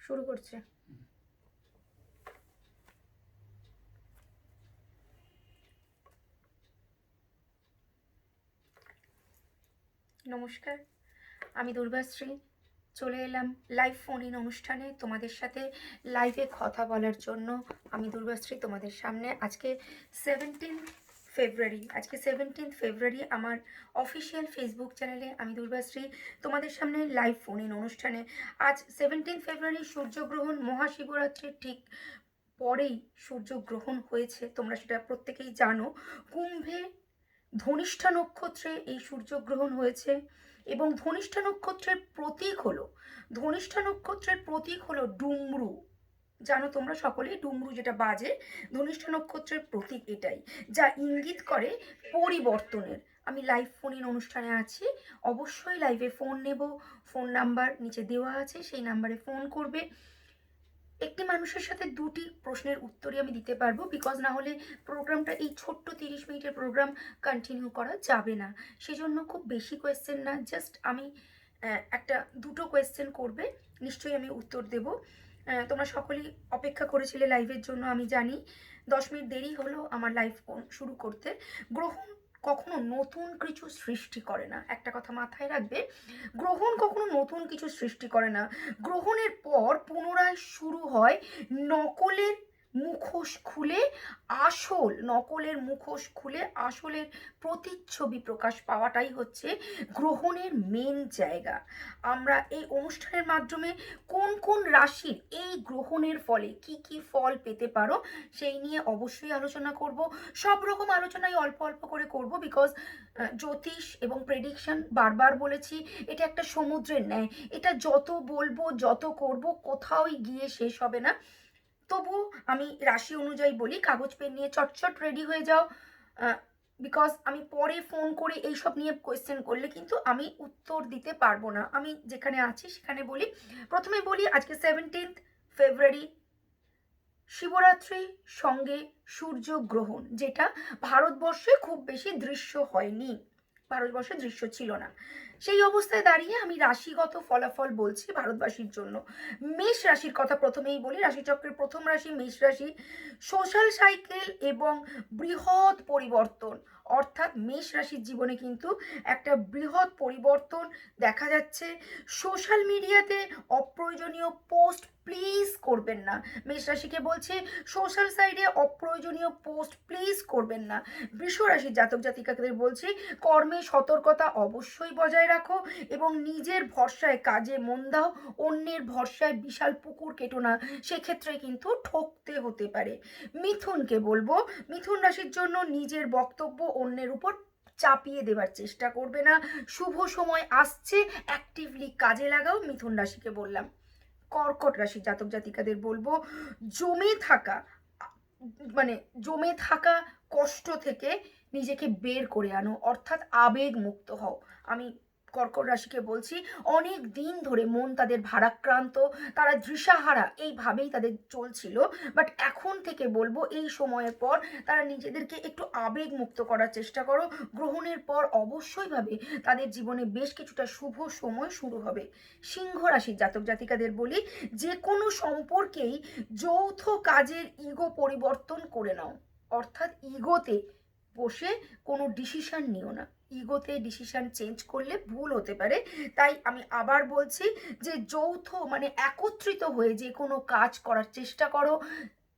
শুরু করছে। নমস্কার, আমি দুর্গাশ্রী চলে এলাম লাইভ ফোন ইন অনুষ্ঠানে তোমাদের সাথে লাইভে কথা বলার জন্য। আমি দুর্গাশ্রী তোমাদের সামনে আজকে 17 ফেব্রুয়ারি আমার অফিসিয়াল ফেসবুক চ্যানেলে আমি দুর্গাশ্রী তোমাদের সামনে লাইভ ফোন ইন অনুষ্ঠানে। আজ 17 ফেব্রুয়ারি সূর্যগ্রহণ, মহাশিবরাত্রির ঠিক পরেই সূর্যগ্রহণ হয়েছে, তোমরা সেটা প্রত্যেকেই জানো। কুম্ভে ধনিষ্ঠা নক্ষত্রে এই সূর্যগ্রহণ হয়েছে এবং ধনিষ্ঠা নক্ষত্রের প্রতীক হলো ডুমরু। জানো তোমরা সকলেই ডুমরু যেটা বাজে, ধনিষ্ঠা নক্ষত্রের প্রতীক এটাই, যা ইঙ্গিত করে পরিবর্তনের। আমি লাইভ ফোন ইন অনুষ্ঠানে আছি, অবশ্যই লাইভে ফোন নেব। ফোন নাম্বার নিচে দেওয়া আছে, সেই নাম্বারে ফোন করবে। একটি মানুষের সাথে দুটি প্রশ্নের উত্তরই আমি দিতে পারবো, বিকজ না হলে প্রোগ্রামটা, এই ছোট্ট 30 মিনিটের প্রোগ্রাম কন্টিনিউ করা যাবে না। সেজন্য খুব বেশি কোয়েশ্চেন না, জাস্ট আমি একটা দুটো কোয়েশ্চেন করবে, নিশ্চয়ই আমি উত্তর দেব। তোমরা সকলেই অপেক্ষা করেছিলে লাইভের জন্য, আমি জানি। 10 মিনিট দেরি হলো আমার লাইভ শুরু করতে। গ্রহণ কখনো নতুন কিছু সৃষ্টি করে না, একটা কথা মাথায় রাখবে। গ্রহণ কখনো নতুন কিছু সৃষ্টি করে না। গ্রহণের পর পুনরায় শুরু হয় নকলের মুখোশ খুলে আসলের প্রতিচ্ছবি প্রকাশ পাওয়াটাই হচ্ছে গ্রহণের মেন জায়গা। আমরা এই অনুষ্ঠানের মাধ্যমে কোন কোন রাশির এই গ্রহণের ফলে কি কি ফল পেতে পারো সেই নিয়ে অবশ্যই আলোচনা করব। সব রকম আলোচনাই অল্প অল্প করে করব, বিকজ জ্যোতিষ এবং প্রেডিকশন বারবার বলেছি এটা একটা সমুদ্রের ন্যায়, এটা যত বলবো যত করব কোথাওই গিয়ে শেষ হবে না। তবু আমি রাশি অনুযায়ী বলি, কাগজ পেন নিয়ে চটচট রেডি হয়ে যাও, বিকজ আমি পরে ফোন করে এইসব নিয়ে কোয়েশ্চেন করলে কিন্তু আমি উত্তর দিতে পারবো না। আমি যেখানে আছি সেখানে বলি। প্রথমে বলি আজকে 17 ফেব্রুয়ারি শিবরাত্রি সঙ্গে সূর্যগ্রহণ, যেটা ভারতবর্ষে খুব বেশি দৃশ্য হয়নি, ভারতবর্ষে দৃশ্য ছিল না। সেই অবস্থায় দাঁড়িয়ে আমি রাশিগত ফলাফল বলছি ভারতবাসীর জন্য। মেষ রাশির কথা প্রথমেই বলি। রাশিচক্রের প্রথম রাশি মেষ রাশি। সোশ্যাল সাইকেল এবং বৃহৎ পরিবর্তন, অর্থাৎ মেষ রাশির জীবনে কিন্তু একটা বৃহৎ পরিবর্তন দেখা যাচ্ছে। সোশ্যাল মিডিয়াতে অপ্রয়োজনীয় পোস্ট প্লিজ করবেন না। মেষ রাশিকে বলছে সোশ্যাল সাইডে অপ্রয়োজনীয় পোস্ট প্লিজ করবেন না। বৃষ রাশির জাতক জাতিকাদের বলছি কর্মে সতর্কতা অবশ্যই বজায় রাখো এবং নিজের ভরসায় কাজে মন দাও। অন্যের ভরসায় বিশাল পুকুর কেটো না, সেক্ষেত্রে কিন্তু ঠকতে হতে পারে। মিথুনকে বলবো, মিথুন রাশির জন্য নিজের বক্তব্য অন্যের উপর চাপিয়ে দেবার চেষ্টা করবে না। শুভ সময় আসছে, অ্যাক্টিভলি কাজে লাগাও, মিথুন রাশিকে বললাম। কর্কট রাশি জাতক জাতিকাদের বলবো জমে থাকা জমে থাকা কষ্ট থেকে নিজেকে বের করে আনো, অর্থাৎ আবেগ মুক্ত হও। আমি কর্কট রাশিকে বলছি অনেক দিন ধরে মন তাদের ভারাক্রান্ত, তারা দিশাহারা এইভাবেই তাদের চলছিল, বাট এখন থেকে বলবো এই সময়ের পর তারা নিজেদেরকে একটু আবেগ মুক্ত করার চেষ্টা করো। গ্রহণের পর অবশ্যই ভাবে তাদের জীবনে বেশ কিছুটা শুভ সময় শুরু হবে। সিংহ রাশির জাতক জাতিকাদের বলি যে কোনো সম্পর্কেই যৌথ কাজের ইগো পরিবর্তন করে নাও, অর্থাৎ ইগোতে বসে কোনো ডিসিশন নিও না। ইগোতে ডিসিশন চেঞ্জ করলে ভুল হতে পারে। তাই আমি আবার বলছি যে যৌথ একত্রিত হয়ে যে কোনো কাজ করার চেষ্টা করো,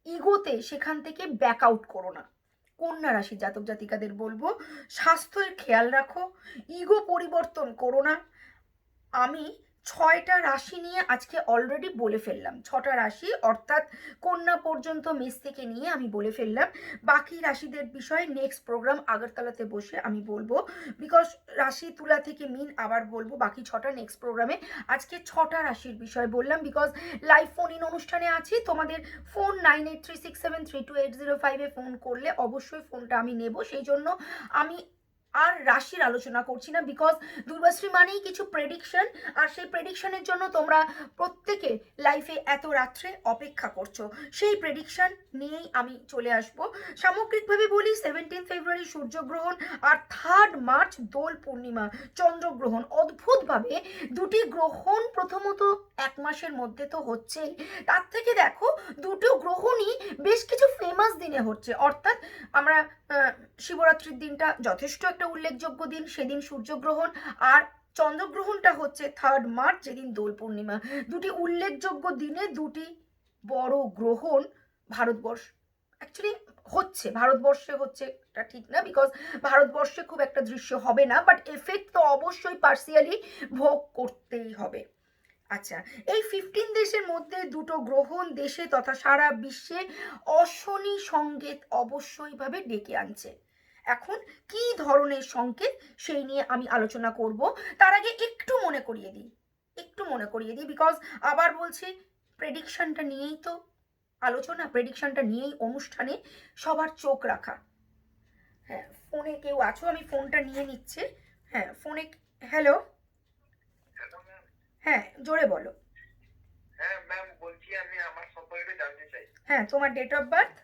ইগোতে সেখান থেকে ব্যাক আউট করো না। কন্যা রাশি জাতক জাতিকাদের বলবো স্বাস্থ্যের খেয়াল রাখো, ইগো পরিবর্তন করো না। আমি 6টা রাশি নিয়ে আজকে অলরেডি বলে ফেললাম, 6টা রাশি অর্থাৎ কন্যা পর্যন্ত মেষ থেকে নিয়ে আমি বলে ফেললাম। বাকি রাশিদের বিষয়ে নেক্সট প্রোগ্রাম আগরতলাতে বসে আমি বলবো, বিকজ রাশি তুলা থেকে মিন আবার বলবো বাকি 6টা নেক্সট প্রোগ্রামে। আজকে 6টা রাশির বিষয় বললাম, বিকজ লাইভ ফোন ইন অনুষ্ঠানে আছি। তোমাদের ফোন 9836732805 ফোন করলে অবশ্যই ফোনটা আমি নেব, সেই জন্য আমি আর রাশির আলোচনা করছি না, বিকজ দুর্বাশ্রী মানেই কিছু প্রেডিকশন, আর সেই প্রেডিকশনের জন্য তোমরা প্রত্যেকে লাইফে এত রাত্রে অপেক্ষা করছো। সেই প্রেডিকশন নিয়েই আমি চলে আসব। সামগ্রিকভাবে বলি, 17 ফেব্রুয়ারি সূর্যগ্রহণ আর 3 মার্চ দোল পূর্ণিমা চন্দ্রগ্রহণ। অদ্ভুতভাবে দুটি গ্রহণ প্রথমত 1 মাসের মধ্যে তো হচ্ছে, তার থেকে দেখো দুটো গ্রহণই বেশ কিছু ফেমাস দিনে হচ্ছে। অর্থাৎ আমরা শিবরাত্রির দিনটা যথেষ্ট একটা উল্লেখযোগ্য দিন, সেদিন সূর্যগ্রহণ, আর চন্দ্রগ্রহণটা হচ্ছে 3 মার্চ, যেদিন দোল পূর্ণিমা। দুটি উল্লেখযোগ্য দিনে দুটি বড় গ্রহণ ভারতবর্ষ অ্যাকচুয়ালি হচ্ছে, ভারতবর্ষে হচ্ছে এটা ঠিক না, বিকজ ভারতবর্ষে খুব একটা দৃশ্য হবে না, বাট এফেক্ট তো অবশ্যই পার্সিয়ালি ভোগ করতেই হবে। আচ্ছা, এই 15 দেশের মধ্যে দুটো গ্রহণ দেশে তথা সারা বিশ্বে অশনি সংকেত অবশ্যইভাবে ডেকে আনছে। এখন কি ধরনের সংকেত সেই নিয়ে আমি আলোচনা করব। তার আগে একটু মনে করিয়ে দিই, বিকজ আবার বলছি প্রেডিকশনটা নিয়েই তো আলোচনা, প্রেডিকশনটা নিয়েই অনুষ্ঠানে সবার চোখ রাখা। হ্যাঁ, ফোনে কেউ আছো? আমি ফোনটা নিয়ে নিচ্ছে। হ্যাঁ, ফোনে। হ্যালো। হ্যাঁ, জোরে বলো। হ্যাঁ ম্যাম, বলছি আমি আমার সম্পর্কে জানতে চাই। হ্যাঁ, তোমার ডেট অফ বার্থ?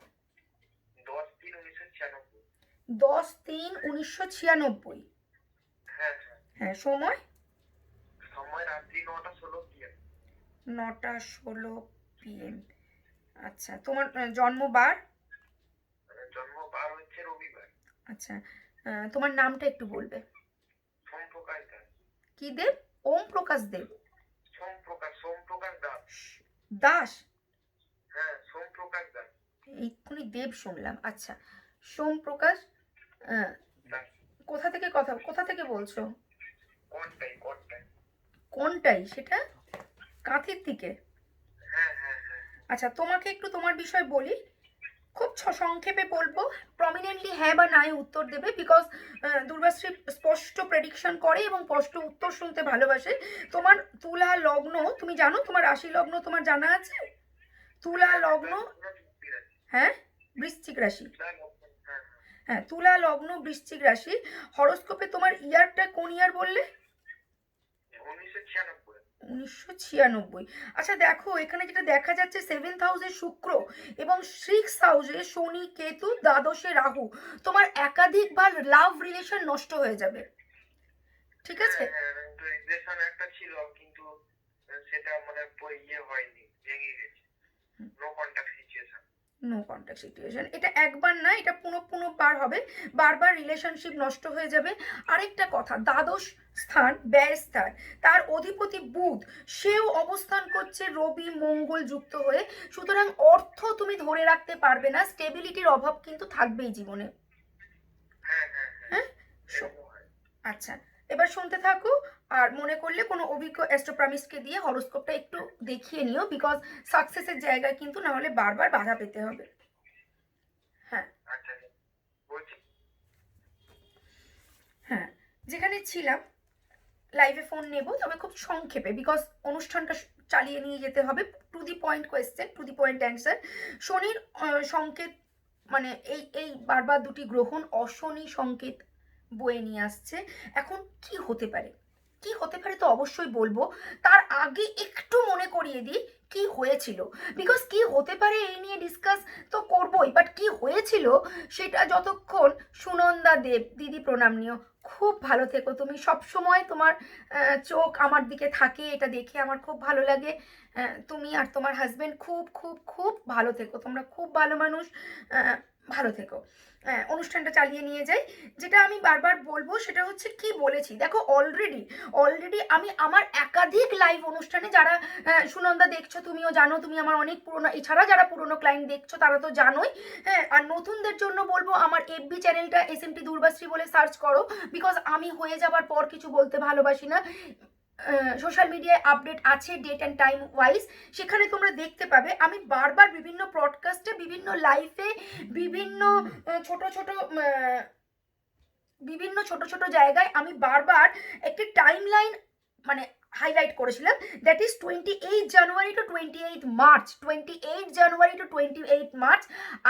10/3/1996। 10/3/1996। হ্যাঁ হ্যাঁ। হ্যাঁ, সময়? সময় রাত্রি 9:16 PM। 9:16 PM। আচ্ছা, তোমার জন্মবার? জন্মবার হচ্ছে রবিবার। আচ্ছা, তোমার নামটা একটু বলবে? সোমপ্রকাশ দাস। কি দেব? ওম প্রকাশ দেব? সোমপ্রকাশ দাস। দাস? হ্যাঁ, সোমপ্রকাশ দাস। এক্ষুনি দেব শুনলাম। আচ্ছা, সোম প্রকাশ দাস। কোথা থেকে বলছো? কোনটাই? কোনটাই সেটা? কাঁথির দিকে? হ্যাঁ হ্যাঁ হ্যাঁ। আচ্ছা, তোমাকে একটু তোমার বিষয় বলি, খুব সংক্ষেপে বলবো, প্রমিনেন্টলি হ্যাঁ বা নাই উত্তর দেবে, বিকজ দুর্বাশ্রী স্পষ্ট প্রেডিকশন করে এবং স্পষ্ট উত্তর শুনতে ভালোবাসে। তোমার তুলা লগ্ন, তুমি জানো তোমার রাশি লগ্ন তোমার জানা আছে? তুলা লগ্ন, হ্যাঁ, বৃশ্চিক রাশি। হ্যাঁ, তুলা লগ্ন বৃশ্চিক রাশি। হরোস্কোপে তোমার ইয়ারটা কোন ইয়ার বললে? 1996। 1996। আচ্ছা দেখো, এখানে যেটা দেখা যাচ্ছে 7th হাউসে শুক্র এবং 6th হাউসে শনি কেতু, দ্বাদশে রাহু। তোমার একাধিকবার লাভ রিলেশন নষ্ট হয়ে যাবে, ঠিক আছে? রিলেশন একটা ছিল, কিন্তু সেটা মানে ইয়ে হয়নি, ভেঙে গেছে। No contact situation. No contact situation, এটা একবার না, এটা পুনঃবার হবে, বারবার রিলেশনশিপ নষ্ট হয়ে যাবে। আরেকটা কথা, দ্বাদশ স্থান ব্যয় স্থান, তার অধিপতি বুধ, সেও অবস্থান করছে রবি মঙ্গল যুক্ত হয়ে। সুতরাং অর্থ তুমি ধরে রাখতে পারবে না, স্টেবিলিটির অভাব কিন্তু থাকবেই জীবনে। হ্যাঁ হ্যাঁ হ্যাঁ, আচ্ছা, এবার শুনতে থাকো। আর মনে করলে কোনো অভিজ্ঞ অ্যাস্ট্রোপ্রামিস্টকে দিয়ে হরোস্কোপটা একটু দেখিয়ে নিও, বিকজ সাকসেসের জায়গায় কিন্তু না হলে বারবার বাধা পেতে হবে। হ্যাঁ হ্যাঁ, যেখানে ছিলাম, লাইভে ফোন নেব, তবে খুব সংক্ষেপে, বিকজ অনুষ্ঠানটা চালিয়ে নিয়ে যেতে হবে। To the point question, to the point answer. শনির সংকেত, মানে এই বারবার দুটি গ্রহণ অশনি সংকেত বয়ে নিয়ে আসছে। এখন কি হতে পারে তো অবশ্যই বলবো। তার আগে একটু মনে করিয়ে দিই কি হয়েছিল, বিকজ কি হতে পারে এই নিয়ে ডিসকাস তো করবোই, বাট কি হয়েছিল সেটা যতক্ষণ সুনন্দা দেব দিদি, প্রণাম নিও। খুব ভালো থেকো তুমি, সব সময় তোমার চোখ আমার দিকে থাকে, এটা দেখে আমার খুব ভালো লাগে। তুমি আর তোমার হাজবেন্ড খুব খুব খুব ভালো থেকো, তোমরা খুব ভালো মানুষ, ভালো থেকো। অনুষ্ঠানটা চালিয়ে নিয়ে যাই। যেটা আমি বারবার বলবো সেটা হচ্ছে, কি বলেছি দেখো, অলরেডি আমি আমার একাধিক লাইভ অনুষ্ঠানে, যারা সুনন্দা দেখছো তুমিও জানো, তুমি আমার অনেক পুরনো, এছাড়া যারা পুরনো ক্লায়েন্ট দেখছো তারা তো জানোই। হ্যাঁ, আর নতুনদের জন্য বলবো, আমার এফবি চ্যানেলটা SMT দুর্বাশ্রী বলে সার্চ করো, বিকজ আমি হয়ে যাবার পর কিছু বলতে ভালোবাসি না। সোশ্যাল মিডিয়ায় আপডেট আছে ডেট অ্যান্ড টাইম ওয়াইজ, সেখানে তোমরা দেখতে পাবে। আমি বারবার বিভিন্ন ব্রডকাস্টে, বিভিন্ন লাইফে, বিভিন্ন ছোট ছোট জায়গায় আমি বারবার একটি টাইম লাইন, মানে হাইলাইট করেছিলাম, that is 28 January to 28 March, 28 January to 28 March.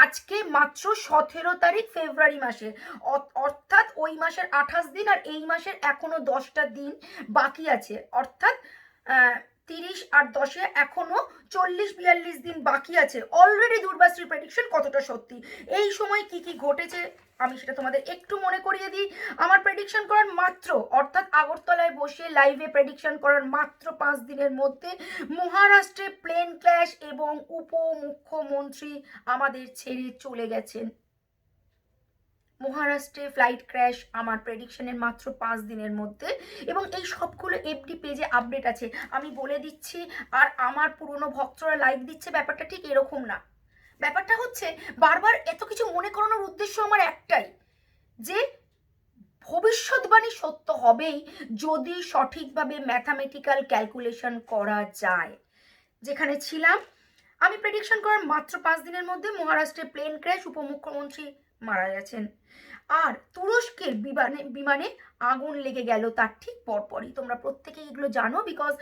আজকে মাত্র 17 তারিখ ফেব্রুয়ারি মাসের, অর্থাৎ ওই মাসের 28 দিন আর এই মাসের এখনো 10টা দিন বাকি আছে, অর্থাৎ 30 আর 10-এ এখনো 40-42 দিন বাকি আছে। অলরেডি দুর্বাশ্রীর প্রেডিকশন কতটা সত্যি। এই সময় কি কি ঘটেছে আমি সেটা তোমাদের একটু মনে করিয়ে দিই। আমার প্রেডিকশন করার মাত্র, অর্থাৎ আগরতলায় বসে লাইভে প্রেডিকশন করার মাত্র 5 দিনের মধ্যে মহারাষ্ট্রে প্লেন ক্র্যাশ এবং উপমুখ্যমন্ত্রী আমাদের ছেড়ে চলে গেছেন। মহারাষ্ট্রে ফ্লাইট ক্র্যাশ আমার প্রেডিকশনের মাত্র 5 দিনের মধ্যে, এবং এই সবগুলো এফডি পেজে আপডেট আছে, আমি বলে দিচ্ছি। আর আমার পুরনো ভক্তরা লাইক দিচ্ছে, ব্যাপারটা ঠিক এরকম না। ব্যাপারটা হচ্ছে বারবার এত কিছু মনে করানোর উদ্দেশ্য আমার একটাই, যে ভবিষ্যৎবাণী সত্য হবেই যদি সঠিকভাবে ম্যাথামেটিক্যাল ক্যালকুলেশন করা যায়। যেখানে ছিলাম আমি প্রেডিকশন করার মাত্র 5 দিনের মধ্যে মহারাষ্ট্রে প্লেন ক্র্যাশ, উপমুখ্যমন্ত্রী মারা গেছেন। আর তুরস্কের বিমানে আগুন লেগে গেল তার ঠিক পরপরই। তোমরা প্রত্যেকেই এগুলো জানো, বিকজ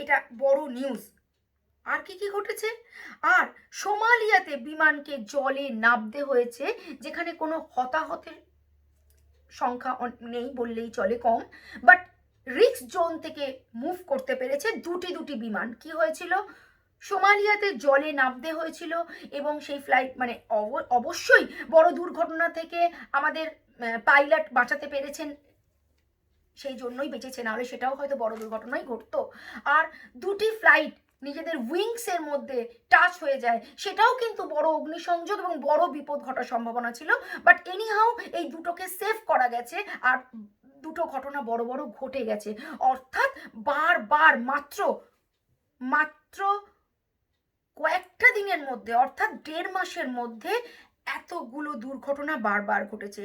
এটা বড় নিউজ। আর কি কি ঘটেছে? আর সোমালিয়াতে বিমানকে জলে নামতে হয়েছে, যেখানে কোনো হতাহতের সংখ্যা নেই বললেই চলে, কম, বাট রিস্ক জোন থেকে মুভ করতে পেরেছে দুটি বিমান। কি হয়েছিল? সোমালিয়াতে জলে নামতে হয়েছিল এবং সেই ফ্লাইট মানে অবশ্যই বড় দুর্ঘটনা থেকে আমাদের পাইলট বাঁচাতে পেরেছেন, সেই জন্যই বেঁচেছে, নাহলে সেটাও হয়তো বড় দুর্ঘটনাই ঘটতো। আর দুটি ফ্লাইট নিজেদের উইংসের মধ্যে টাচ হয়ে যায়, সেটাও কিন্তু বড় অগ্নিসংযোগ এবং বড় বিপদ ঘটার সম্ভাবনা ছিল। বাট এনিহাউ এই দুটোকে সেভ করা গেছে, আর দুটো ঘটনা বড় বড় ঘটে গেছে। অর্থাৎ বারবার মাত্র কয়েকটা দিনের মধ্যে, অর্থাৎ 1.5 মাসের মধ্যে এতগুলো দুর্ঘটনা বারবার ঘটেছে।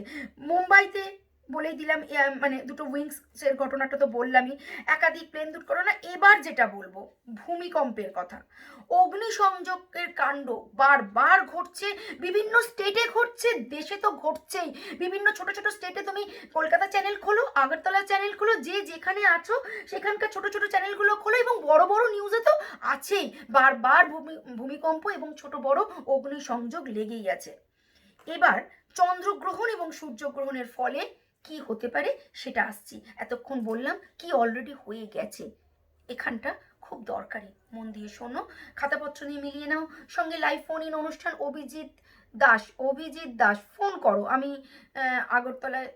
মুম্বাইতে বলেই দিলাম, মানে দুটো উইংসের ঘটনাটা তো বললামই, একাধিক প্লেন দুর্ঘটনা। এবার যেটা বলবো ভূমিকম্পের কথা। অগ্নিসংযোগের কাণ্ড বারবার ঘটছে, বিভিন্ন স্টেটে ঘটছে, দেশে তো ঘটছেই। বিভিন্ন ছোট ছোট স্টেটে, তুমি কলকাতা চ্যানেল খোলো, আগরতলা চ্যানেল খোলো, যে যেখানে আছো সেখানকার ছোট ছোট চ্যানেলগুলো খোলো, এবং বড় বড় নিউজে তো আছেই, বারবার ভূমিকম্প এবং ছোট বড় অগ্নিসংযোগ লেগেই আছে। এবার চন্দ্রগ্রহণ এবং সূর্যগ্রহণের ফলে কি হতে পারে সেটা আসছি। এতক্ষণ বললাম কি অলরেডি হয়ে গেছে, এখানটা খুব দরকারি, মন দিয়ে শোনো, খাতাপত্র নিয়ে মিলিয়ে নাও। সঙ্গে লাইভ ফোন ইন অনুষ্ঠান অভিজিৎ দাস ফোন করো। আমি আগরতলায়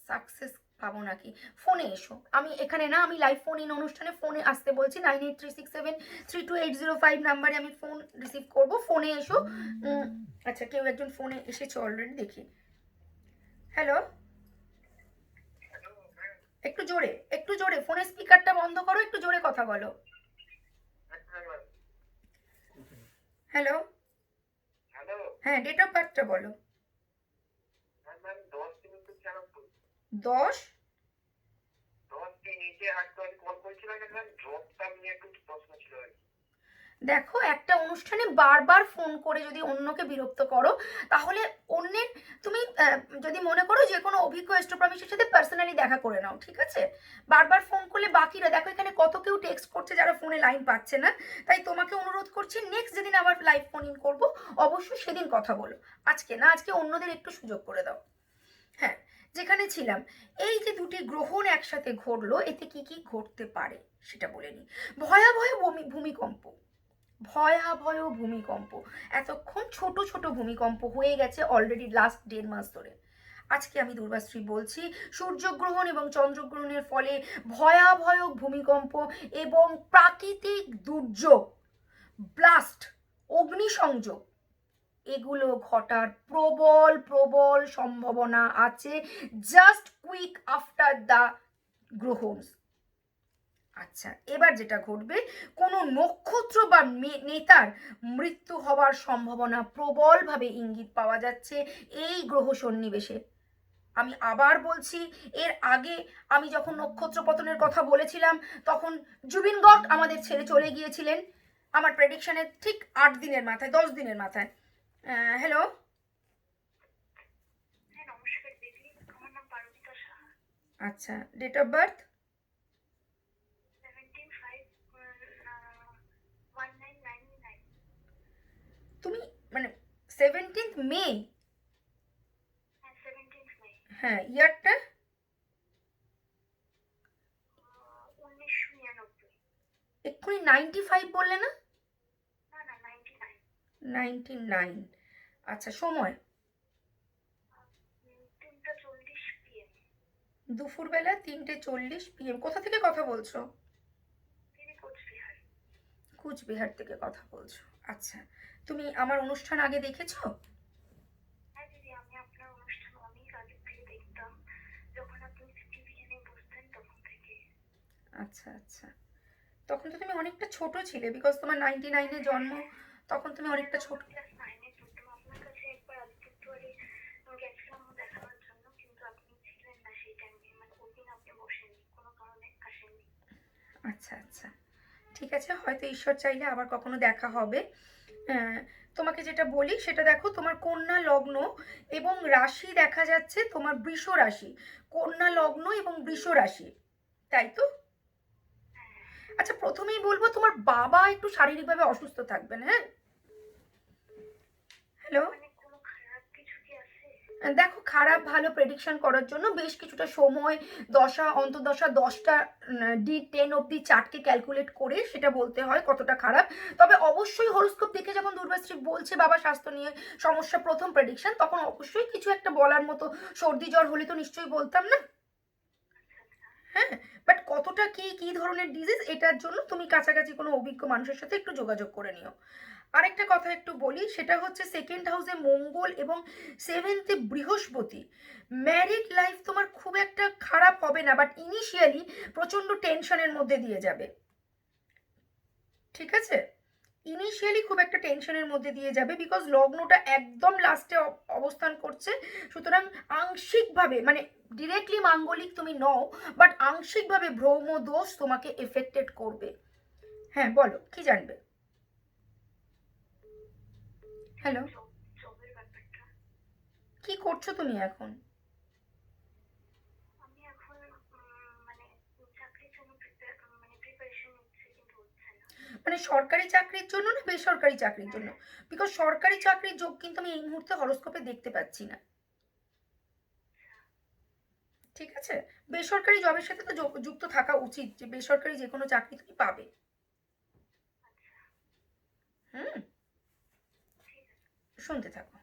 সাকসেস পাবো নাকি, ফোনে এসো। আমি এখানে না, আমি লাইভ ফোন ইন অনুষ্ঠানে ফোনে আসতে বলছি, 9836732805 নাম্বারে আমি ফোন রিসিভ করব, ফোনে এসো। আচ্ছা, কেউ একজন ফোনে এসেছে অলরেডি, দেখি। হ্যালো, একটু জোরে ফোনের স্পিকারটা বন্ধ করো, একটু জোরে কথা বলো। হ্যালো, হ্যাঁ, ডেট অফ বার্থটা বলো। 10 দেখো, একটা অনুষ্ঠানে বারবার ফোন করে যদি অন্যকে বিরক্ত করো, তাহলে অন্যের, তুমি যদি মনে করো যে কোনো অভিজ্ঞ অ্যাস্ট্রোপ্রমিস্টের সাথে পার্সোনালি দেখা করে নাও, ঠিক আছে? বারবার ফোন করলে বাকিরা, দেখো এখানে কত কেউ টেক্সট করছে যারা ফোনে লাইন পাচ্ছে না, তাই তোমাকে অনুরোধ করছি নেক্সট যেদিন আবার লাইভ ফোন ইন করবো অবশ্যই সেদিন কথা বলো, আজকে না, আজকে অন্যদের একটু সুযোগ করে দাও। হ্যাঁ, যেখানে ছিলাম, এই যে দুটি গ্রহণ একসাথে ঘটলো, এতে কি কি ঘটতে পারে সেটা বলে নি। ভয়াবহ ভূমিকম্প, এতক্ষণ ছোট ছোট ভূমিকম্প হয়ে গেছে অলরেডি লাস্ট 1.5 মাস ধরে। আজকে আমি দুর্বাশ্রী বলছি, সূর্যগ্রহণ এবং চন্দ্রগ্রহণের ফলে ভয়াবহ ভূমিকম্প এবং প্রাকৃতিক দুর্যোগ, ব্লাস্ট, অগ্নিসংযোগ, এগুলো ঘটার প্রবল সম্ভাবনা আছে জাস্ট কুইক আফটার দ্য গ্রহণ। আচ্ছা, এবার যেটা ঘটবে, কোনো নক্ষত্র বা নেতার মৃত্যু হওয়ার সম্ভাবনা প্রবলভাবে ইঙ্গিত পাওয়া যাচ্ছে এই গ্রহ সন্নিবেশে। আমি আবার বলছি, এর আগে আমি যখন নক্ষত্র পতনের কথা বলেছিলাম তখন জুবিন গর্গ আমাদের ছেড়ে চলে গিয়েছিলেন আমার প্রেডিকশনের ঠিক 8 দিনের মাথায়, 10 দিনের মাথায়। হ্যালো, আচ্ছা, ডেট অফ বার্থ মে? হ্যাঁ 17th মে। হ্যাঁ, ইয়ারটা? 1999। এক্ষুনি 95 বললে না? না না 99। 99। আচ্ছা, সময়? 3:40 PM। দুপুরবেলা 3:40 PM। কোথা থেকে কথা বলছো? দিদি কোচবিহার। কুচবিহার থেকে কথা বলছো। আচ্ছা, তুমি আমার অনুষ্ঠান আগে দেখেছো? হ্যাঁ দিদি, আমি আপনার অনুষ্ঠান অনেক আগে থেকে দেখতাম, যখন আপনি টিভিএনে বসতেন তখন থেকে। আচ্ছা আচ্ছা, তখন তো তুমি অনেকটা ছোট ছিলে, বিকজ তোমার 99-এ জন্ম, তখন তুমি অনেকটা ছোট। ক্লাস 9-এ পড়তাম। আপনার কাছে একবার আলিপুরদুয়ারে গেছিলাম দেখানোর জন্য, কিন্তু আপনি ছিলেন না সেই টাইমে, মানে ওই দিন আপনি বসেননি, কোনো কারণে আসেননি। আচ্ছা আচ্ছা, ঠিক আছে, হয়তো ঈশ্বর চাইলে আবার কখনো দেখা হবে। তোমাকে যেটা বলি সেটা দেখো, তোমার কন্যা লগ্ন এবং রাশি দেখা যাচ্ছে তোমার বৃষ রাশি। কন্যা লগ্ন এবং বৃষ রাশি, তাই তো? আচ্ছা, প্রথমেই বলবো তোমার বাবা একটু শারীরিকভাবে অসুস্থ থাকবেন, হ্যাঁ? হ্যালো? মানে কোনো খারাপ কিছু কি আছে? দেখো, খারাপ ভালো প্রেডিকশন করার জন্য বেশ কিছুটা সময়, দশা অন্তর্দশা 10টা D10 অব্দি চার্টকে ক্যালকুলেট করে সেটা বলতে হয় কতটা খারাপ। তবে অবশ্যই হরোস্কোপ দেখে যখন দুর্বাশ্রী বলছে বাবা স্বাস্থ্য নিয়ে সমস্যা, প্রথম প্রেডিকশন, তখন অবশ্যই কিছু একটা বলার মতো, সর্দি জ্বর হলে তো নিশ্চয়ই বলতাম না, হ্যাঁ? বাট কতটা কি কি ধরনের ডিজিজ, এটার জন্য তুমি কাছাকাছি কোনো অভিজ্ঞ মানুষের সাথে একটু যোগাযোগ করে নিও। আরেকটা কথা একটু বলি, সেটা হচ্ছে সেকেন্ড হাউসে মঙ্গল এবং 7th-এ বৃহস্পতি। ম্যারিড লাইফ তোমার খুব একটা খারাপ হবে না, বাট ইনিশিয়ালি প্রচন্ড টেনশনের মধ্যে দিয়ে যাবে, ঠিক আছে? ইনিশিয়ালি খুব একটা টেনশনের মধ্যে দিয়ে যাবে, বিকজ লগ্নটা একদম লাস্টে অবস্থান করছে। সুতরাং আংশিকভাবে, মানে ডিরেক্টলি মাঙ্গলিক তুমি নও, বাট আংশিকভাবে ভ্রম দোষ তোমাকে এফেক্টেড করবে। হ্যাঁ, বলো কি জানবে? হ্যালো? জবের ব্যাপারটা। কি করছো তুমি এখন? আমি এখন মানে চাকরির জন্য প্রিপারেশন নিচ্ছি, কিন্তু হচ্ছে না। মানে সরকারি চাকরির জন্য না বেসরকারি চাকরির জন্য? বিকজ সরকারি চাকরির যোগ কিন্তু আমি এই মুহূর্তে হরোস্কোপে দেখতে পাচ্ছি না, ঠিক আছে? বেসরকারি জবের সাথে তো যুক্ত থাকা উচিত, যে বেসরকারি যে কোনো চাকরি তুমি পাবে। হুম, শুনতে থাকো।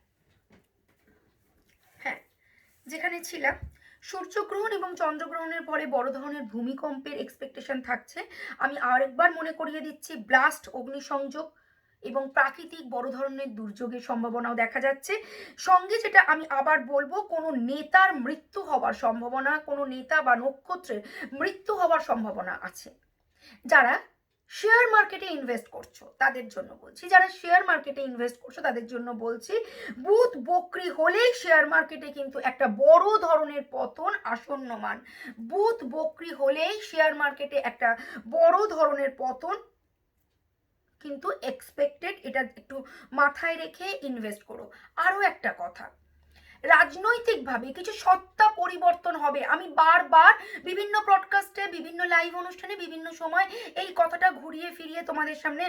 হ্যাঁ, যেখানে ছিলাম, সূর্যগ্রহণ এবং চন্দ্রগ্রহণের পরে বড় ধরনের ভূমিকম্পের এক্সপেকটেশন থাকছে। আমি আরেকবার মনে করিয়ে দিচ্ছি, ব্লাস্ট, অগ্নিসংযোগ এবং প্রাকৃতিক বড় ধরনের দুর্যোগের সম্ভাবনাও দেখা যাচ্ছে। সঙ্গে যেটা আমি আবার বলবো, কোনো নেতার মৃত্যু হওয়ার সম্ভাবনা, কোনো নেতা বা নক্ষত্রের মৃত্যু হওয়ার সম্ভাবনা আছে। যারা শেয়ার মার্কেটে ইনভেস্ট করছো তাদের জন্য বলছি, যারা শেয়ার মার্কেটে ইনভেস্ট করছো তাদের জন্য বলছি, বুধ বক্রি হলেই শেয়ার মার্কেটে কিন্তু একটা বড় ধরনের পতন আসন্নমান। বুধ বক্রি হলেই শেয়ার মার্কেটে একটা বড় ধরনের পতন কিন্তু এক্সপেক্টেড, এটা একটু মাথায় রেখে ইনভেস্ট করো। আরও একটা কথা, রাজনৈতিকভাবে কিছু সত্তা পরিবর্তন হবে। আমি বারবার বিভিন্ন ব্রডকাস্টে, বিভিন্ন লাইভ অনুষ্ঠানে, বিভিন্ন সময় এই কথাটা ঘুরিয়ে ফিরিয়ে তোমাদের সামনে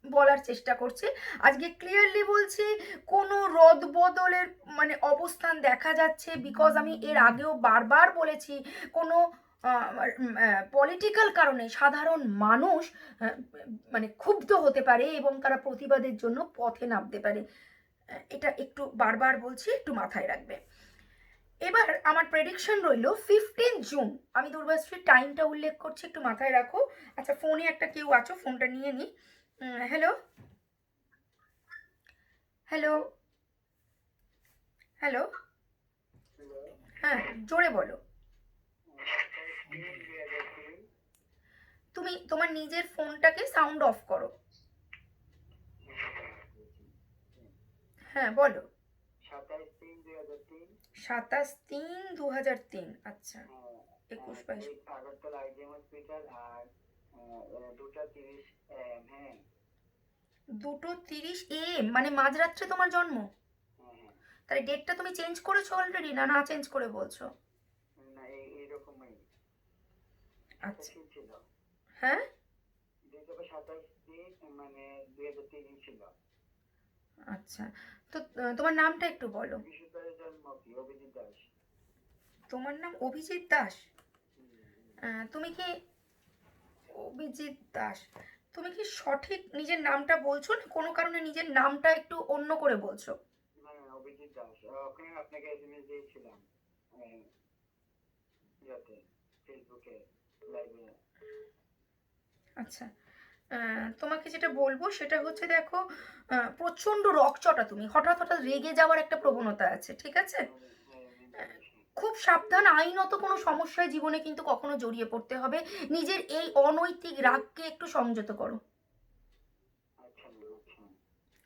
বলার চেষ্টা করছি। আজকে ক্লিয়ারলি বলছি, কোনো রদবদলের মানে অবস্থান দেখা যাচ্ছে, বিকজ আমি এর আগেও বারবার বলেছি, কোনো পলিটিক্যাল কারণে সাধারণ মানুষ মানে ক্ষুব্ধ হতে পারে এবং তারা প্রতিবাদের জন্য পথে নামতে পারে। এটা একটু বারবার বলছি, একটু মাথায় রাখবে। এবার আমার প্রেডিকশন রইল 15 জুন। আমি দুর্বাশ্রীর টাইমটা উল্লেখ করছি, একটু মাথায় রাখো। আচ্ছা, ফোনে একটা কেউ আছো, ফোনটা নিয়ে নি। হ্যালো? হ্যালো? হ্যালো? হ্যাঁ, জোরে বলো। তুমি তোমার নিজের ফোনটাকে সাউন্ড অফ করো। হ্যাঁ, বলো। 27/3/2003। আচ্ছা, 21-22। আগরতলা আইজিএম হসপিটাল আর 2:30 AM। হ্যাঁ, 2:30 AM মানে মাঝরাত্রে তোমার জন্ম? হ্যাঁ। তাহলে ডেটটা তুমি চেঞ্জ করেছো অলরেডি, না না চেঞ্জ করে বলছো? না, এইরকমই আচ্ছা, ছিল। হ্যাঁ, 27 মানে 2003 ছিল। আচ্ছা, তো তোমার নামটা একটু বলো। বিশ্বকারের জন্ম কি অভিজিৎ দাস। তোমার নাম অভিজিৎ দাস? তুমি কি অভিজিৎ দাস, তুমি কি সঠিক নিজের নামটা বলছো না কোনো কারণে নিজের নামটা একটু অন্য করে বলছো? হ্যাঁ অভিজিৎ দাস, ওখানে আপনাকে এসএমএস দিয়েছিলাম ইয়াতে ফেসবুকে লাইভে। আচ্ছা, তোমাকে যেটা বলবো সেটা হচ্ছে দেখো, প্রচণ্ড রকচটা, তুমি হঠাৎ হঠাৎ রেগে যাওয়ার একটা প্রবণতা আছে, ঠিক আছে? খুব সাবধান, আইনত কোনো সমস্যায় জীবনে কিন্তু কখনো জড়িয়ে পড়তে হবে। নিজের এই অনৈতিক রাগকে একটু সংযত করো, আচ্ছা আচ্ছা।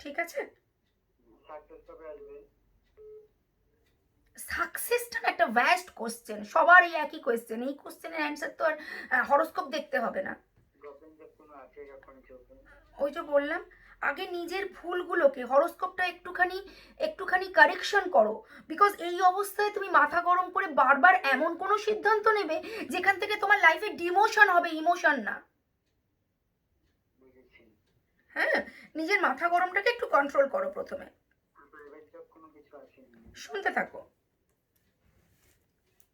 ঠিক আছে? সাকসেস কবে আসবে? সাকসেসটা না একটা ভ্যাস্ট কোশ্চেন, সবার এই একই কোশ্চেন, এই কোশ্চেনের অ্যান্সার তো আর হরোস্কোপ দেখতে হবে না। গোপেন্দ্র কোনো আছে যখন চোখে? ওই যে বললাম, আগে নিজের ভুলগুলোকে হরোস্কোপটা একটুখানি একটুখানি কারেকশন করো। বিকজ এই অবস্থায় তুমি মাথা গরম করে বারবার এমন কোনো সিদ্ধান্ত নেবে যেখান থেকে তোমার লাইফে ডিমোশন হবে, ইমোশন না। বুঝেছি। হ্যাঁ, নিজের মাথা গরমটাকে একটু কন্ট্রোল করো প্রথমে। প্রাইভেট জব কোনো কিছু আসেনি। শুনতে থাকো।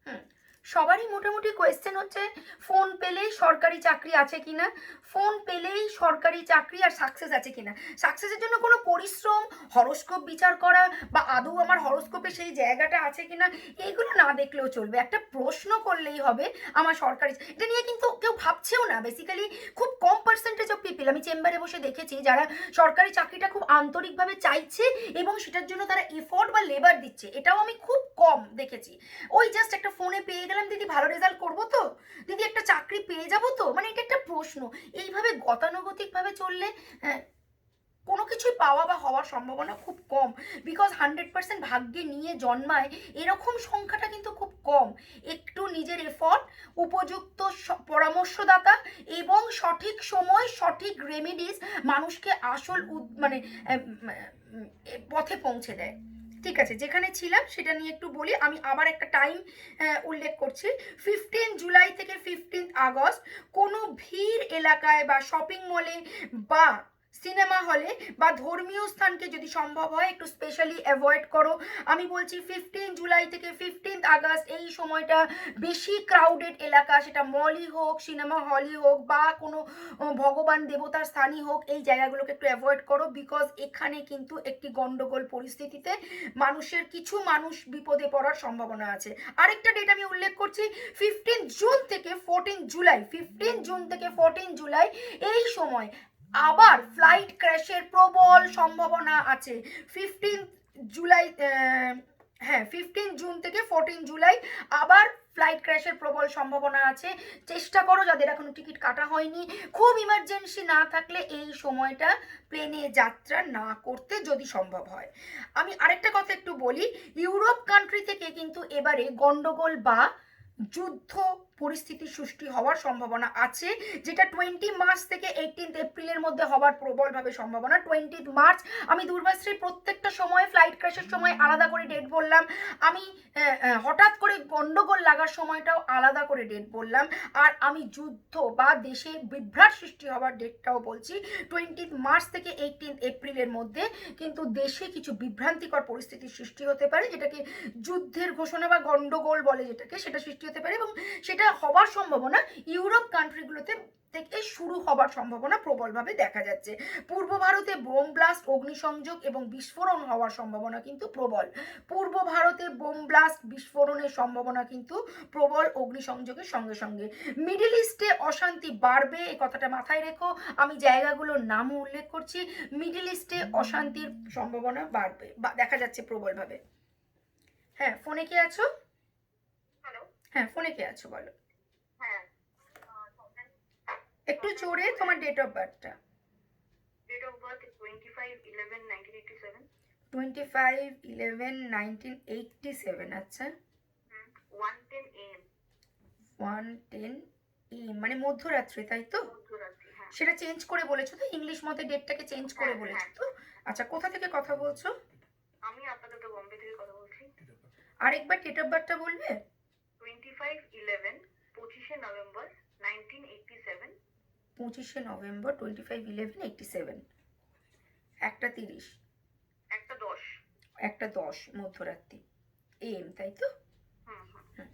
হুম, সবারই মোটামুটি কোয়েশ্চেন হচ্ছে ফোন পেলেই সরকারি চাকরি আছে কিনা, ফোন পেলেই সরকারি চাকরি আর সাকসেস আছে কিনা। সাকসেসের জন্য কোনো পরিশ্রম, হরোস্কোপ বিচার করা বা আদৌ আমার হরোস্কোপে সেই জায়গাটা আছে কিনা এইগুলো না দেখলেও চলবে। একটা প্রশ্ন করলেই হবে আমার সরকারি, এটা নিয়ে কিন্তু কেউ ভাবছেও না বেসিক্যালি। খুব কম পার্সেন্টেজ অফ পিপল আমি চেম্বারে বসে দেখেছি যারা সরকারি চাকরিটা খুব আন্তরিকভাবে চাইছে এবং সেটার জন্য তারা এফোর্ট বা লেবার দিচ্ছে, এটাও আমি খুব কম দেখেছি। ওই জাস্ট একটা ফোনে পেয়ে গেলাম, দিদি ভালো রেজাল্ট করবো তো, দিদি একটা চাকরি পেয়ে যাবো তো, মানে এটা একটা প্রশ্ন। এইভাবে গতানুগতিকভাবে চললে কোনো কিছুই পাওয়া বা হওয়ার সম্ভাবনা খুব কম। বিকজ 100% ভাগ্যে নিয়ে জন্মায় এরকম সংখ্যাটা কিন্তু খুব কম। একটু নিজের এফর্ট, উপযুক্ত পরামর্শদাতা এবং সঠিক সময় সঠিক রেমেডিস মানুষকে আসল মানে পথে পৌঁছে দেয়। ঠিক আছে, যেখানে ছিলাম সেটা নিয়ে একটু বলি। আমি আবার একটা টাইম উল্লেখ করছি। 15 জুলাই থেকে 15 আগস্ট কোনো ভিড় এলাকায় বা শপিং মলে বা সিনেমা হলে বা ধর্মীয় স্থানকে যদি সম্ভব হয় একটু স্পেশালি অ্যাভয়েড করো। আমি বলছি 15 জুলাই থেকে 15 আগস্ট এই সময়টা বেশি ক্রাউডেড এলাকা, সেটা মলই হোক, সিনেমা হলই হোক বা কোনো ভগবান দেবতার স্থানই হোক, এই জায়গাগুলোকে একটু অ্যাভয়েড করো। বিকজ এখানে কিন্তু একটি গন্ডগোল পরিস্থিতিতে কিছু মানুষ বিপদে পড়ার সম্ভাবনা আছে। আরেকটা ডেট আমি উল্লেখ করছি, 15 জুন থেকে 14 জুলাই, 15 জুন থেকে 14 জুলাই এই সময় আবার ফ্লাইট ক্র্যাশের প্রবল সম্ভাবনা আছে। 15 জুলাই, হ্যাঁ 15 জুন থেকে 14 জুলাই আবার ফ্লাইট ক্র্যাশের প্রবল সম্ভাবনা আছে। চেষ্টা করো যাদের এখনো টিকিট কাটা হয়নি, খুব ইমার্জেন্সি না থাকলে এই সময়টা প্লেনে যাত্রা না করতে যদি সম্ভব হয়। আমি আরেকটা কথা একটু বলি, ইউরোপ কান্ট্রি থেকে কিন্তু এবারে গন্ডগোল বা যুদ্ধ পরিস্থিতি সৃষ্টি হওয়ার সম্ভাবনা আছে, যেটা 20 মার্চ থেকে 18 এপ্রিলের মধ্যে হওয়ার প্রবলভাবে সম্ভাবনা। 20 মার্চ, আমি দুর্বাশ্রীর প্রত্যেকটা সময় ফ্লাইট ক্র্যাশের সময় আলাদা করে ডেট বললাম, আমি হঠাৎ করে গন্ডগোল লাগার সময়টাও আলাদা করে ডেট বললাম, আর আমি যুদ্ধ বা দেশে বিভ্রাট সৃষ্টি হওয়ার ডেটটাও বলছি। 20 মার্চ থেকে 18 এপ্রিলের মধ্যে কিন্তু দেশে কিছু বিভ্রান্তিকর পরিস্থিতির সৃষ্টি হতে পারে, যেটাকে যুদ্ধের ঘোষণা বা গন্ডগোল বলে যেটাকে, সেটা সৃষ্টি হতে পারে এবং সেটা হবার সম্ভাবনা ইউরোপ কান্ট্রিগুলোতে থেকে শুরু হবার সম্ভাবনা প্রবলভাবে দেখা যাচ্ছে। পূর্ব ভারতে বোম ব্লাস্ট, অগ্নিসংযোগ এবং বিস্ফোরণ হওয়ার সম্ভাবনা কিন্তু প্রবল। পূর্ব ভারতে বোম ব্লাস্ট, বিস্ফোরণের সম্ভাবনা কিন্তু প্রবল অগ্নিসংযোগের সঙ্গে সঙ্গে। মিডল ইস্টে অশান্তি বাড়বে, এই কথাটা মাথায় রেখো। আমি জায়গাগুলোর নামও উল্লেখ করছি। মিডল ইস্টে অশান্তির সম্ভাবনা বাড়বে বা দেখা যাচ্ছে প্রবলভাবে। হ্যাঁ, ফোনে কে আছো? হ্যালো। হ্যাঁ, ফোনে কে আছো বলো। হ্যাঁ, একটু জোরে তোমার ডেট অফ বার্থটা। Date of birth 25/11/1987। 25/11/1987। আচ্ছা, 1:10 AM। 1:10 AM মানে মধ্যরাত্রি, তাই তো? মধ্যরাত্রি, হ্যাঁ। সেটা চেঞ্জ করে বলেছো তো, ইংলিশ মতে ডেটটাকে চেঞ্জ করে হ্যাঁ, বলেছো হ্যাঁ। তো? আচ্ছা, কোথা থেকে কথা বলছো? আমি আপাতত বোম্বে থেকে কথা বলছি। আরেকবার ডেট অফ বার্থটা বলবে? 25/11, 25শে নভেম্বর 1987। 25শে নভেম্বর 25/11/87, 1:30। 1:10 মধ্যরাত্রি AM, তাই তো? হুম হুম। হুম।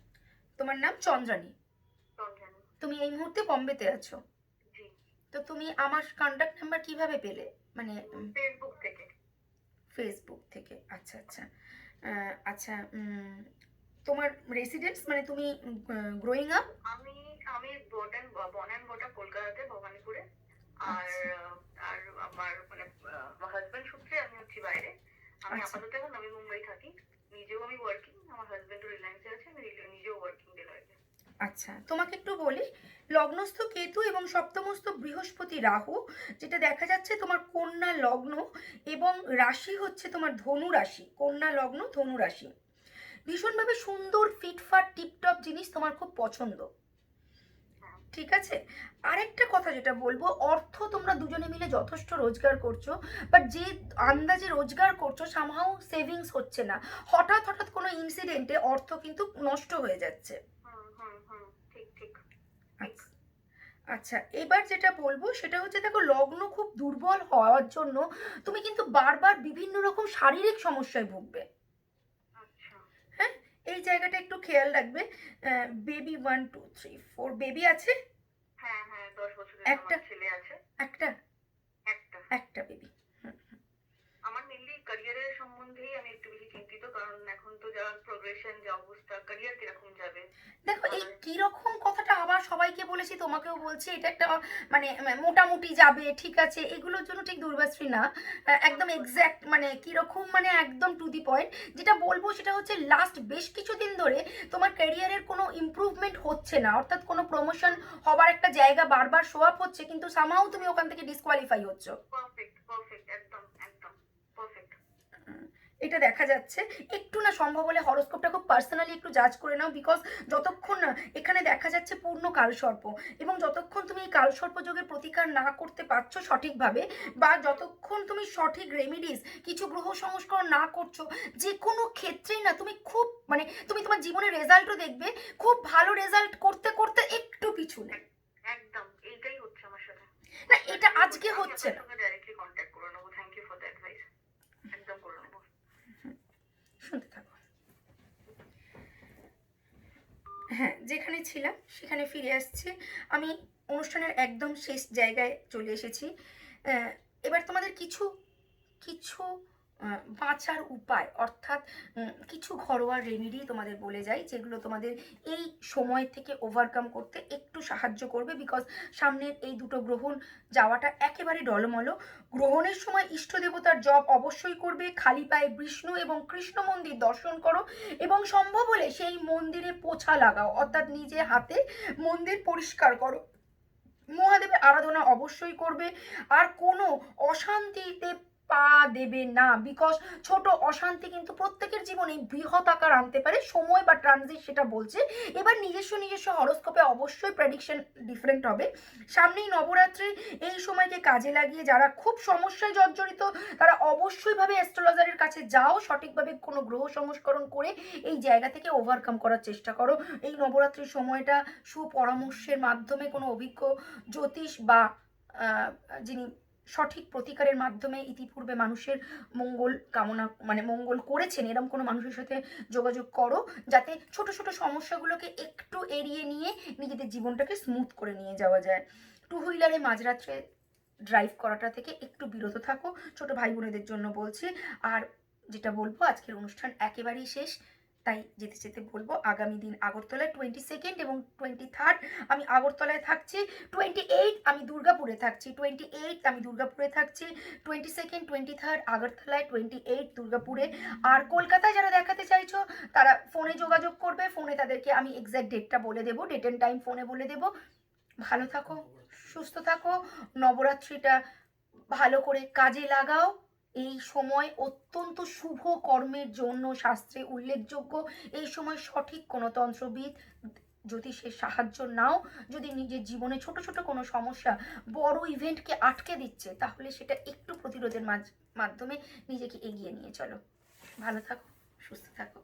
তোমার নাম চন্দ্রানী। চন্দ্রানী। তুমি এই মুহূর্তে বম্বেতে আছো। জি। তো তুমি আমার কন্ট্যাক্ট নাম্বার কিভাবে পেলে? মানে ফেসবুক থেকে। ফেসবুক থেকে। আচ্ছা আচ্ছা। আচ্ছা, তোমার রেসিডেন্স মানে তুমি গ্রোয়িং আপ? আমি আমি বর্ন অ্যান্ড বটা কলকাতাতে, ভবানীপুরে। আর আচ্ছা আর আমার মানে আমার হাজবেন্ড সূত্রে আমি হচ্ছি বাইরে। আমি আচ্ছা আপাতত এখন নবী মুম্বাই থাকি। নিজেও আমি ওয়ার্কিং, আমার হাজবেন্ডও রিলায়েন্সে আছে, আমি নিজেও ওয়ার্কিং ডেলয়েটে। আচ্ছা, তোমাকে একটু বলি, লগ্নস্থ কেতু এবং সপ্তমস্থ বৃহস্পতি রাহু, যেটা দেখা যাচ্ছে তোমার কন্যা লগ্ন এবং রাশি হচ্ছে তোমার ধনু রাশি, কন্যা লগ্ন ধনু রাশি। ভীষণভাবে সুন্দর ফিটফাট টিপটপ জিনিস তোমার খুব পছন্দ, হ্যাঁ। ঠিক আছে? আরেকটা কথা যেটা বলবো, অর্থ তোমরা দুজনে মিলে যথেষ্ট রোজগার করছো, বাট যে আন্দাজে রোজগার করছো সামহাও সেভিংস হচ্ছে না, হঠাৎ হঠাৎ কোনো ইনসিডেন্টে অর্থ কিন্তু নষ্ট হয়ে যাচ্ছে। হুম হুম হুম, ঠিক ঠিক। আচ্ছা আচ্ছা, এবার যেটা বলবো সেটা হচ্ছে, দেখো লগ্ন খুব দুর্বল হওয়ার জন্য তুমি কিন্তু বারবার বিভিন্ন রকম শারীরিক সমস্যায় ভুগবে। আচ্ছা। হ্যাঁ, এই জায়গাটা একটু খেয়াল রাখবে। বেবি 1 2 3 4 বেবি আছে? হ্যাঁ হ্যাঁ, 10 বছরের একটা? আমার ছেলে আছে। একটা? একটা। একটা বেবি। আমার মেনলি ক্যারিয়ারের সম্বন্ধেই আমি একটু বেশি চিন্তিত, কারণ এখন তো যা প্রোগ্রেশন, যা অবস্থা, ক্যারিয়ার কিরকম যাবে। দেখো, এই আর কিরকম কথাটা আবার সবাইকে বলেছি, তোমাকেও বলছি, এটা একটা মানে মোটামুটি যাবে, ঠিক আছে, এগুলোর জন্য ঠিক দুর্বাশ্রী না। একদম এক্স্যাক্ট মানে কিরকম, মানে একদম টু দি পয়েন্ট যেটা বলবো সেটা হচ্ছে, লাস্ট বেশ কিছুদিন ধরে তোমার ক্যারিয়ারের কোনো ইমপ্রুভমেন্ট হচ্ছে না, অর্থাৎ কোনো প্রমোশন হবার একটা জায়গা বারবার শো আপ হচ্ছে, কিন্তু সামহাও তুমি ওখান থেকে ডিসকোয়ালিফাই হচ্ছ। পারফেক্ট পারফেক্ট, একদম একদম পারফেক্ট। এটা দেখা যাচ্ছে। একটু না সম্ভব হলে হরোস্কোপটা খুব পার্সোনালি একটু জাজ করে নাও, বিকজ যতক্ষণ না এখানে দেখা যাচ্ছে পূর্ণ কালসর্প, এবং যতক্ষণ তুমি এই কালসর্প যোগের প্রতিকার না করতে পারছো সঠিকভাবে, বা যতক্ষণ তুমি সঠিক রেমিডিস কিছু গ্রহ সংস্করণ না করছো, যে কোনো ক্ষেত্রেই না তুমি খুব মানে তুমি তোমার জীবনের রেজাল্টও দেখবে খুব ভালো রেজাল্ট করতে করতে একটু পিছনে। একদম এইটাই হচ্ছে আমার সাথে। না, এটা আজকে আমি হচ্ছে আপনার না। সঙ্গে ডাইরেক্টলি কন্ট্যাক্ট করে নেবো। Thank you for the advice. একদম করে নেবো। শুনতে থাকো। হ্যাঁ, যেখানে ছিলাম সেখানে ফিরে আসছি। আমি অনুষ্ঠানের একদম শেষ জায়গায় চলে এসেছি। এবার তোমাদের কিছু কিছু বাঁচার উপায়, অর্থাৎ কিছু ঘরোয়া রেমেডি তোমাদের বলে যাই, যেগুলো তোমাদের এই সময় থেকে ওভারকাম করতে একটু সাহায্য করবে, বিকজ সামনের এই দুটো গ্রহণ যাওয়াটা একেবারে ডলমলো। গ্রহণের সময় ইষ্ট দেবতার জপ অবশ্যই করবে, খালি পায়ে বিষ্ণু এবং কৃষ্ণ মন্দির দর্শন করো, এবং সম্ভব হলে সেই মন্দিরে পোছা লাগাও, অর্থাৎ নিজে হাতে মন্দির পরিষ্কার করো। মহাদেবের আরাধনা অবশ্যই করবে, আর কোনো অশান্তিতে পা দেবে না, বিকজ ছোট অশান্তি কিন্তু প্রত্যেকের জীবনে বৃহৎ আকার আনতে পারে, সময় বা ট্রানজিট সেটা বলছে। এবার নিজস্ব নিজস্ব হরোস্কোপে অবশ্যই প্রেডিকশন ডিফারেন্ট হবে। সামনেই নবরাত্রি, এই সময়কে কাজে লাগিয়ে যারা খুব সমস্যায় জর্জরিত তারা অবশ্যই ভাবে অ্যাস্ট্রোলজারের কাছে যাও, সঠিকভাবে কোনো গ্রহ সংস্করণ করে এই জায়গা থেকে ওভারকাম করার চেষ্টা করো। এই নবরাত্রির সময়টা সুপরামর্শের মাধ্যমে কোনো অভিজ্ঞ জ্যোতিষ বা যিনি সঠিক প্রতিকারের মাধ্যমে ইতিপূর্বে মানুষের মঙ্গল কামনা মানে মঙ্গল করেছেন এরকম কোনো মানুষের সাথে যোগাযোগ করো, যাতে ছোট ছোট সমস্যাগুলোকে একটু এড়িয়ে নিয়ে নিজেদের জীবনটাকে স্মুথ করে নিয়ে যাওয়া যায়। টু হুইলারে মাঝরাত্রে ড্রাইভ করাটা থেকে একটু বিরত থাকো, ছোট ভাই বোনেদের জন্য বলছি। আর যেটা বলবো, আজকের অনুষ্ঠান একেবারেই শেষ, তাই যেতে যেতে বলবো, আগামী দিন আগরতলায় 22 এবং 23 আমি আগরতলায় থাকছি, 28 আমি দুর্গাপুরে থাকছি, 28 আমি দুর্গাপুরে থাকছি, 22 23 আগরতলায়, 28 দুর্গাপুরে। আর কলকাতায় যারা দেখাতে চাইছো তারা ফোনে যোগাযোগ করবে, ফোনে তাদেরকে আমি এক্স্যাক্ট ডেটটা বলে দেবো, ডেট অ্যান্ড টাইম ফোনে বলে দেবো। ভালো থাকো, সুস্থ থাকো, নবরাত্রিটা ভালো করে কাজে লাগাও। এই সময় অত্যন্ত শুভ কর্মের জন্য শাস্ত্রে উল্লেখযোগ্য। এই সময় সঠিক কোনো তন্ত্রবিদ জ্যোতিষের সাহায্য নাও। যদি নিজের জীবনে ছোট ছোট কোনো সমস্যা বড় ইভেন্টকে আটকে দিচ্ছে, তাহলে সেটা একটু প্রতিরোধের মাধ্যমে নিজেকে এগিয়ে নিয়ে চলো। ভালো থাকো, সুস্থ থাকো।